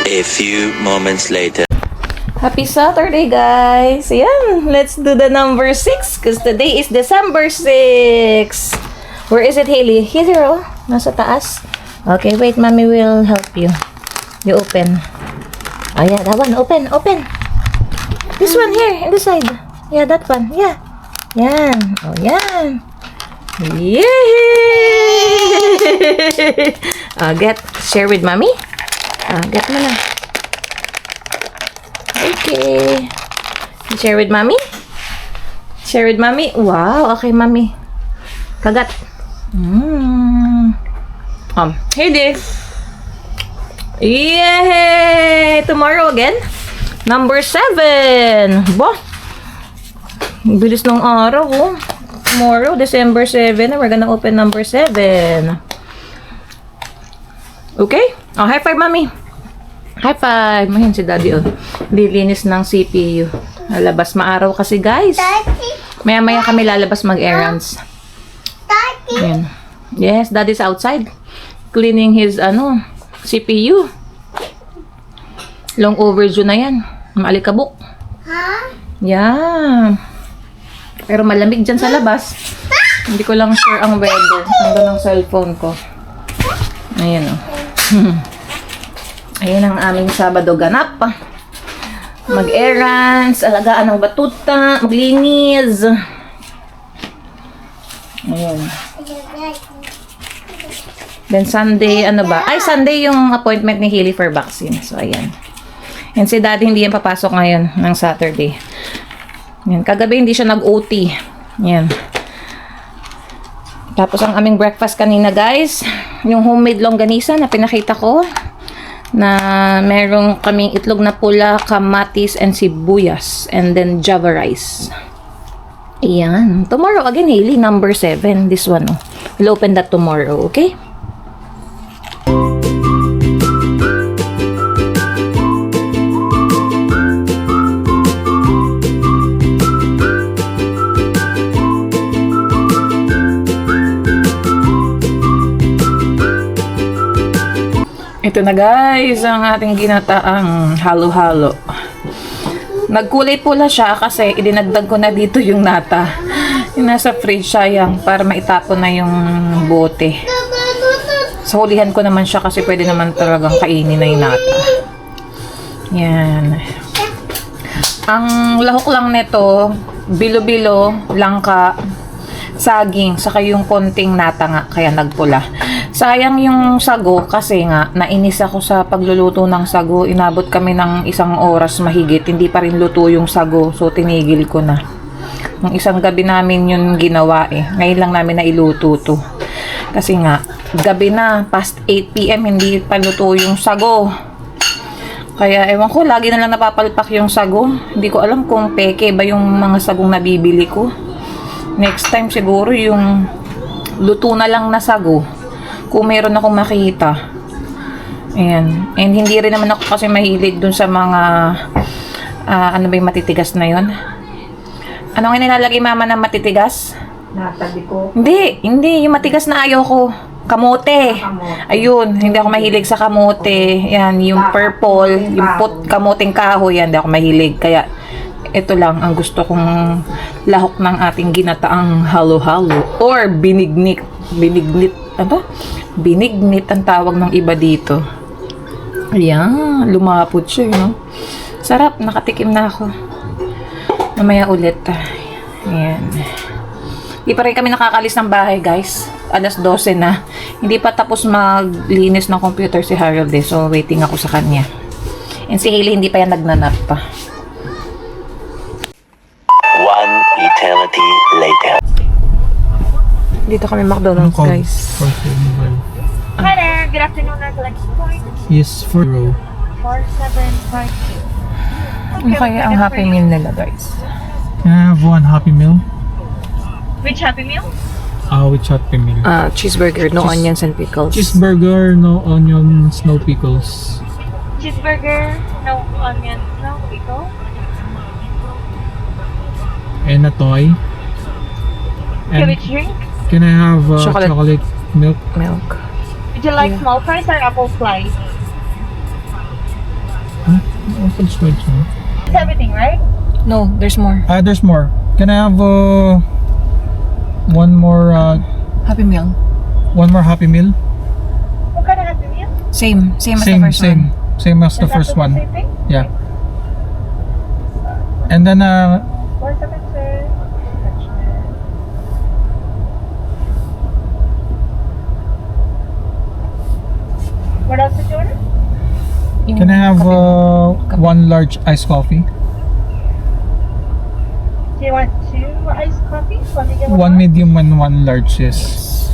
A few moments later. Happy Saturday, guys! Ayan, let's do the number 6 because today is December 6. Where is it, Hailey? Here, oh. Nasa taas. Okay, wait. Mommy will help you. You open. Oh, yeah, that one. Open. This one here, in the side. Yeah, that one. Yeah. Yan. Oh, yan. Yay! Share with Mommy. Get mo na. Okay. Share with Mommy? Share with Mommy? Wow, okay, Mommy. Kagat. Hey, Dave. Yay! Tomorrow again? Number 7. Bah! Bilis ng araw, oh. Tomorrow, December 7. We're gonna open number 7. Okay? Oh, high five, Mommy. High five. Mahin si Daddy, oh. Lilinis ng CPU. Lalabas maaraw kasi, guys. Maya-maya kami lalabas mag-errands. Ayan. Yes, Daddy's outside. Cleaning his, CPU. Long overdue na yan. Maalikabok. Yeah. Pero malamig dyan sa labas. Hindi ko lang sure ang weather. Hanggang ng cellphone ko. Ayan, oh. Ayan ang aming Sabado ganap. Mag-errands, alagaan ng batuta, maglinis. Ayan. Then Sunday, Sunday yung appointment ni Hailey for vaccine. So, ayan. And si Daddy hindi yan papasok ngayon ng Saturday. Ayan. Kagabi hindi siya nag-OT. Ayan. Tapos ang aming breakfast kanina, guys, yung homemade longganisa na pinakita ko, na merong kaming itlog na pula, kamatis, and sibuyas, and then java rice. Ayan. Tomorrow again, Hailey, number 7. This one, oh. We'll open that tomorrow, okay? Ito na, guys, ang ating ginataang halo-halo. Nagkulay pula siya kasi idinagdag ko na dito yung nata. Yung nasa fridge, sayang, para maitapon na yung bote. So, hulihan ko naman siya kasi pwede naman talagang kainin na yung nata. Yan. Ang lahok lang nito, bilo-bilo, langka, saging, saka yung konting nata nga, kaya nagpula. Sayang yung sago kasi nga, nainis ako sa pagluluto ng sago. Inabot kami ng 1 oras mahigit, hindi pa rin luto yung sago. So, tinigil ko na. Nung isang gabi namin yun ginawa eh. Ngayon lang namin na iluto to. Kasi nga, gabi na, past 8 PM, hindi pa luto yung sago. Kaya, ewan ko, lagi na lang napapalpak yung sago. Hindi ko alam kung peke ba yung mga sagong nabibili ko. Next time siguro yung luto na lang na sago. Kung meron akong makita. Ayan. And hindi rin naman ako kasi mahilig dun sa mga ano ba yung matitigas na yun? Ano nga nilalagay mama na matitigas? Natabi ko. Hindi. Yung matigas na ayaw ko. Kamote. Ayun, hindi ako mahilig sa kamote. Yan, yung purple, yung kamoteng kahoy, yan, hindi ako mahilig. Kaya, ito lang ang gusto kong lahok ng ating ginataang halo-halo. Or binignit. Ano? Binignit ang tawag ng iba dito. Ayan, lumapot siya, no? Sarap, nakatikim na ako. Mamaya ulit. Ayan. Hindi pa rin kami nakakalis ng bahay, guys. Alas 12 na. Hindi pa tapos maglinis ng computer si Harold eh. So, waiting ako sa kanya. And si Hailey, hindi pa yan nagnanap pa. One eternity later. Dito kami McDonald's, guys. Hi there. Good afternoon, our collection point. Yes, for row. 4752. Ano kaya ang Happy Meal nila, guys? Can I have one Happy Meal? Which Happy Meal? With Happy Meal. Cheeseburger, no onions and pickles. Cheeseburger, no onions, no pickles. Cheeseburger, no onion, no pickle. And a toy. And Which drink? can I have Chocolate. chocolate milk? Milk. Would you like small fries or apple slice? Huh? Open switch, huh? It's everything, right? No, there's more. There's more. Can I have one more Happy Meal. Happy Meal? What kind of Happy Meal? Same as the first one. Same as the Is that first the one. same thing? Yeah. And then 1 second, sir. What else did you order? can I have one large iced coffee? Do you want 2 iced coffees? One medium, One large? medium and one large, yes.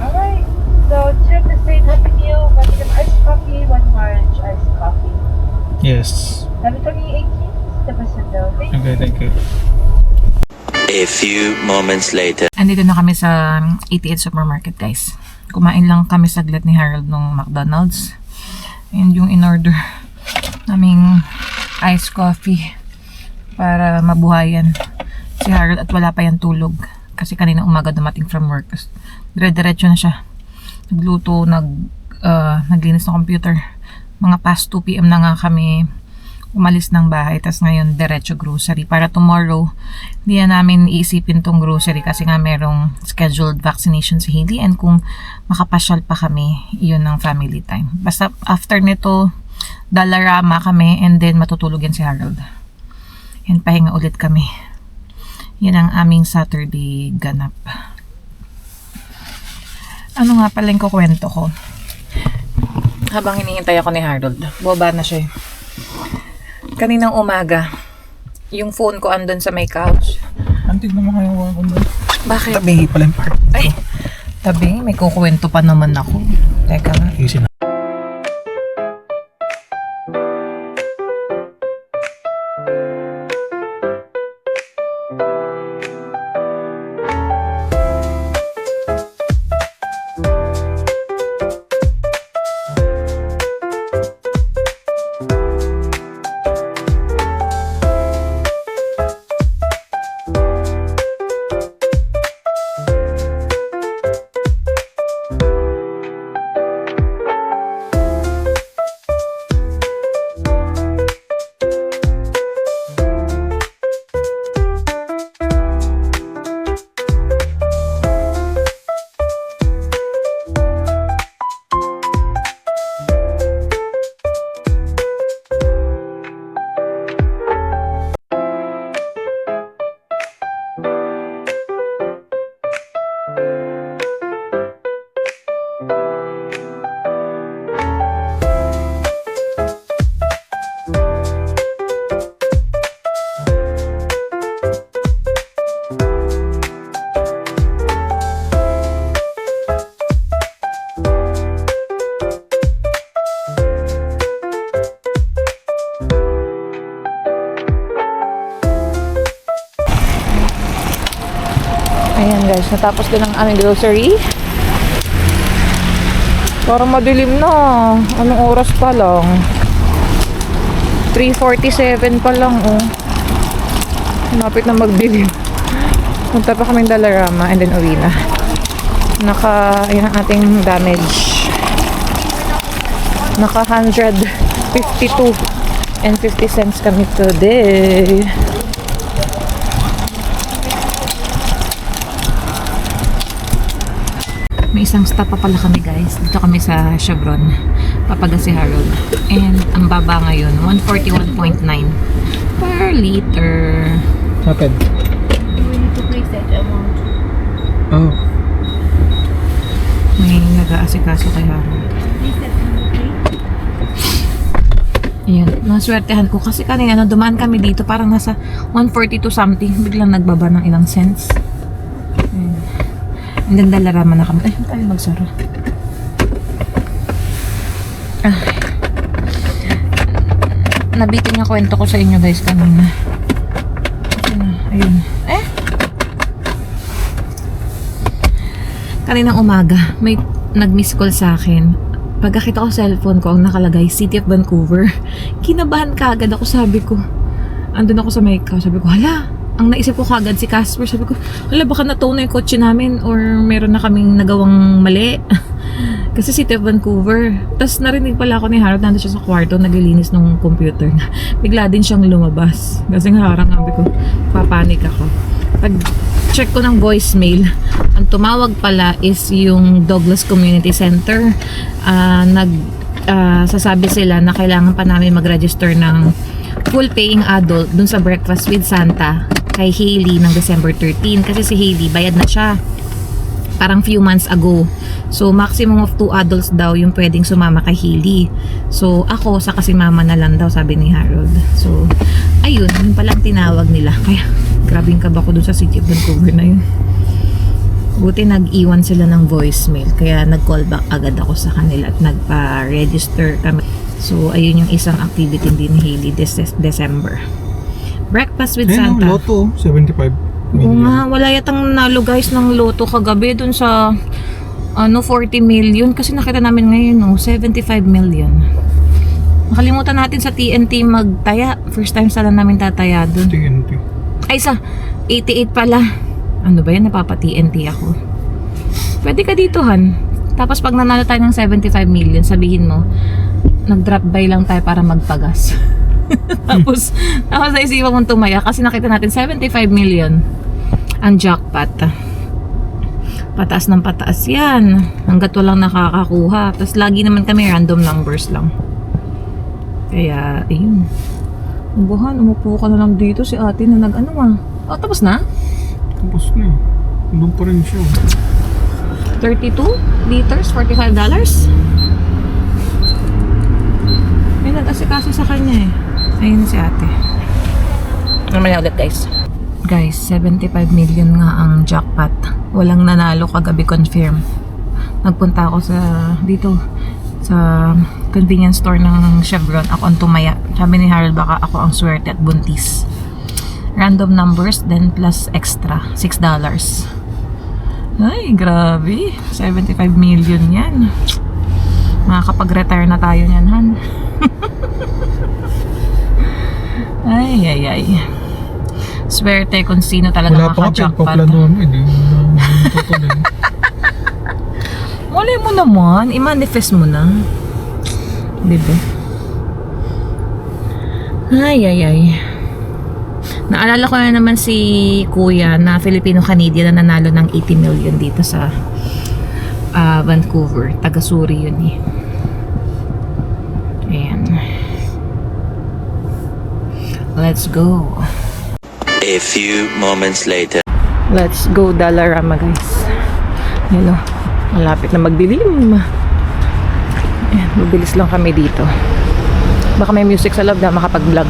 Alright. So 2 of the same Happy Meal, 1 medium iced coffee, 1 large iced coffee. Yes. 11/20/18, the percentile. Thank you. Okay, thank you. A few moments later. Andito na kami sa 88 Supermarket, guys. Kumain lang kami saglit ni Harold ng McDonald's. And yung in-order naming iced coffee para mabuhayan si Harold at wala pa yan tulog. Kasi kanina umaga dumating from work. Dire-diretso na siya. Nagluto, naglinis ng computer. Mga past 2 PM na nga kami umalis ng bahay. Tapos ngayon, diretso grocery. Para tomorrow, hindi na namin iisipin tong grocery kasi nga merong scheduled vaccination si Hailey. And kung makapasyal pa kami, yun ang family time. Basta after nito, Dalarama kami and then matutulog yan si Harold. And pahinga ulit kami. Yan ang aming Saturday ganap. Ano nga pala yung kukwento ko? Habang hinihintay ako ni Harold, boba na siya. Kaninang umaga, yung phone ko andun sa may couch. Antig naman kayo ako doon. Bakit? Tabi pala yung part. Ay, tabi, may kukwento pa naman ako. Teka nga. Easy na. Ayan guys, natapos din ang aming grocery. Parang madilim na. Anong oras pa lang? 3:47 pa lang, oh. Malapit na magdilim. Punta pa kaming Dollarama and then uwi na. Ayan ang ating damage. Naka 152 and 50 cents kami today. May isang stop pa pala kami guys. Dito kami sa Chevron. Papaga si Harold. And ang baba ngayon, 141.9 per liter. Happened. We need to place that amount. Oh. May nag-aasikaso kay Harold. Place that amount, okay? Ayan, naswertehan ko. Kasi kanina, dumaan kami dito, parang nasa 142 something. Biglang nagbaba ng ilang cents. Ayan. Hanggang Dollarama na kami. Ay, tayo magsara. Ah. Nabitin yung kwento ko sa inyo guys kanina. Ayun. Kaninang umaga, may nag-miss call sa akin. Pagkakita ko sa cellphone ko, ang nakalagay, City of Vancouver. Kinabahan ka agad ako, sabi ko. Andun ako sa Mecca, sabi ko, hala, ang naisip ko kagad si Casper, sabi ko, hala, baka na-tow na yung kotse namin or meron na kaming nagawang mali. Kasi City of Vancouver. Tapos narinig pala ako ni Harold, nandun siya sa kwarto, naglilinis ng computer na. Bigla din siyang lumabas. Kasi nga harang sabi ko, papanik ako. Pag check ko ng voicemail, ang tumawag pala is yung Douglas Community Center. Sasabi sila na kailangan pa namin mag-register ng full paying adult dun sa Breakfast with Santa kay Hailey ng December 13. Kasi si Hailey, bayad na siya. Parang few months ago. So, maximum of 2 adults daw yung pwedeng sumama kay Hailey. So, ako, sa kasi mama na lang daw, sabi ni Harold. So, ayun, yun pala ang tinawag nila. Kaya, grabing kaba ko dun sa City of Vancouver na yun. Buti nag-iwan sila ng voicemail. Kaya nag-call back agad ako sa kanila at nagpa-register kami. So, ayun yung isang activity din ni Hailey this December. Breakfast with Santa. Lotto, 75 Oo million. nga, wala yatang nalo guys ng loto kagabi dun sa 40 million kasi nakita namin ngayon 75 million. Nakalimutan natin sa TNT magtaya. First time sa namin tataya dun. TNT. Ay sa 88 pala. Ano ba yan? Napapa-TNT ako. Pwede ka dito Han. Tapos pag nanalo tayo ng 75 million, sabihin mo, nag-drop by lang tayo para magpagas. tapos naisipan mong tumaya kasi nakita natin 75 million ang jackpot. Pataas ng pataas yan hanggat walang nakakakuha. Tapos lagi naman kami random numbers lang. Kaya ayun, buhan, umupo ka na lang dito. Si ate na tapos na? Tapos na. Doon pa rin siya. 32 liters, $45. May nag-asikaso sa kanya eh. Ayun si ate. Naman ulit guys. Guys, 75 million nga ang jackpot. Walang nanalo kagabi, confirm. Nagpunta ako dito sa convenience store ng Chevron. Ako ang tumaya. Sabi ni Harold baka ako ang swerte at buntis. Random numbers then plus extra $6. Ay, grabe. 75 million yan. Makakapag-retire na tayo niyan, Han. ay. Swerte kung sino talaga Wala pa makajackpot. pagpaplano mo. Hindi mo tutuloy. Wala mo naman. I-manifest mo na. Diba? Ay. Naalala ko na naman si Kuya na Filipino-Canadian na nanalo ng 80 million dito sa Vancouver. Taga-Suri yun eh. Ayan. Let's go. A few moments later. Let's go Dollarama guys. Yan o. Malapit na magdilim. Ayan, mabilis lang kami dito. Baka may music sa loob na makapag-vlog.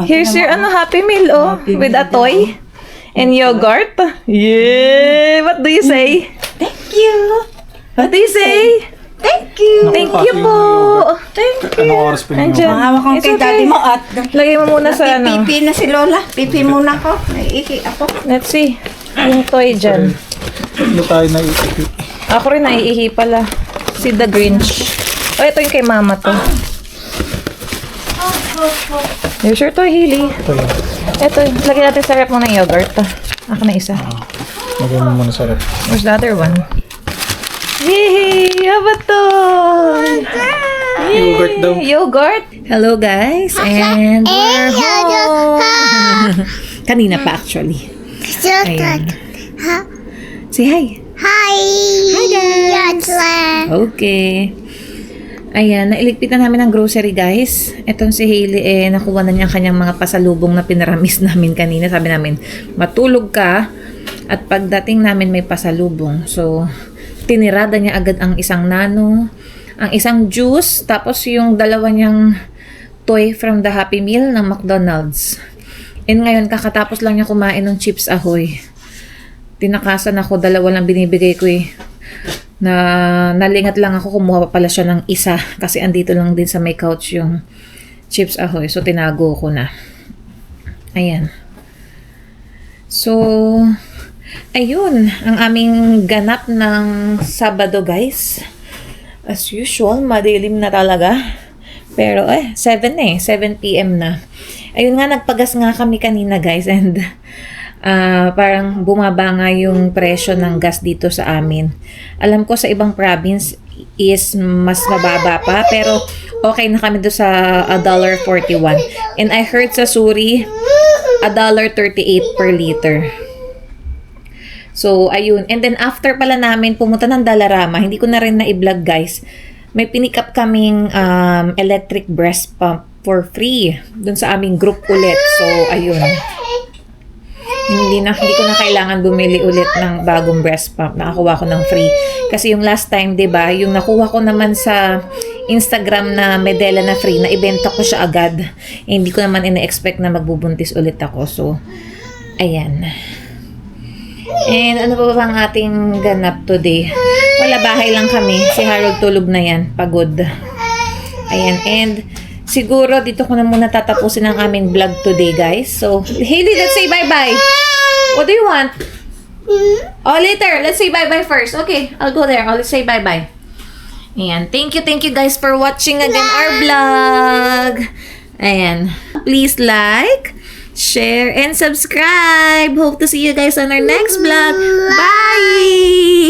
Here's your Happy Meal, oh. With a toy. And yogurt. Yeah! What do you say? Thank you. What do you say? Thank you. Thank you po. Thank you. Anong oras pa ninyo? Andyan. Mahawak ko It's kay daddy okay. mo at Lagay mo muna sa ano. pipi na si Lola. Pipi muna ko. Naiiki ako. Let's see. Yung toy dyan. Ano tayo na iipi? Ako rin naiihi pala. Si The Grinch. Oh, ito yung kay mama to. Here's your toy, Hailey. Ito yun. Ito, lagyan natin sa rep mo ng yogurt. Ako na isa. Lagyan mo muna sa rep. Where's the other one? Yay! How about to? Yogurt daw. Yogurt. Hello guys, and we're home. Kanina pa actually. Ayan. Say hi. Hi. Hi guys. Okay. Ayan, nailigpitan namin ng grocery guys. Etong si Hailey nakuha na niya ang kanyang mga pasalubong na pinaramis namin kanina. Sabi namin, matulog ka at pagdating namin may pasalubong. So, tinirada niya agad ang isang nano, ang isang juice, tapos yung dalawa niyang toy from the Happy Meal ng McDonald's. And ngayon, kakatapos lang niya kumain ng Chips Ahoy. Tinakasan ako, dalawa lang binibigay ko nalingat lang ako, kumuha pa pala siya ng isa kasi andito lang din sa may couch yung Chips Ahoy. So, tinago ko na. Ayan. So, ayun, ang aming ganap ng Sabado, guys. As usual, madilim na talaga. Pero 7 p.m. na. Ayun nga, nagpagas nga kami kanina, guys. And parang bumaba nga yung presyo ng gas dito sa amin. Alam ko sa ibang province is mas mababa pa. Pero okay na kami doon sa $1.41. And I heard sa Suri, $1.38 per liter. So, ayun. And then, after pala namin pumunta ng Dalarama, hindi ko na rin na-i-vlog, guys. May pinick up kaming electric breast pump for free dun sa aming group ulit. So, ayun. Hindi ko na kailangan bumili ulit ng bagong breast pump. Nakakuha ko ng free. Kasi yung last time, 'di ba, yung nakuha ko naman sa Instagram na Medela na free, na ibenta ko siya agad. Hindi ko naman ina-expect na magbubuntis ulit ako. So, ayan. And ano pa ba ang ating ganap today? Wala, bahay lang kami. Si Harold tulog na yan. Pagod. Ayan. And siguro dito ko na muna tatapusin ang aming vlog today, guys. So, Hailey, let's say bye-bye. What do you want? Oh, later. Let's say bye-bye first. Okay, I'll go there. I'll say bye-bye. Ayan. Thank you guys for watching again our vlog. Ayan. Please like, share, and subscribe. Hope to see you guys on our next vlog. Bye!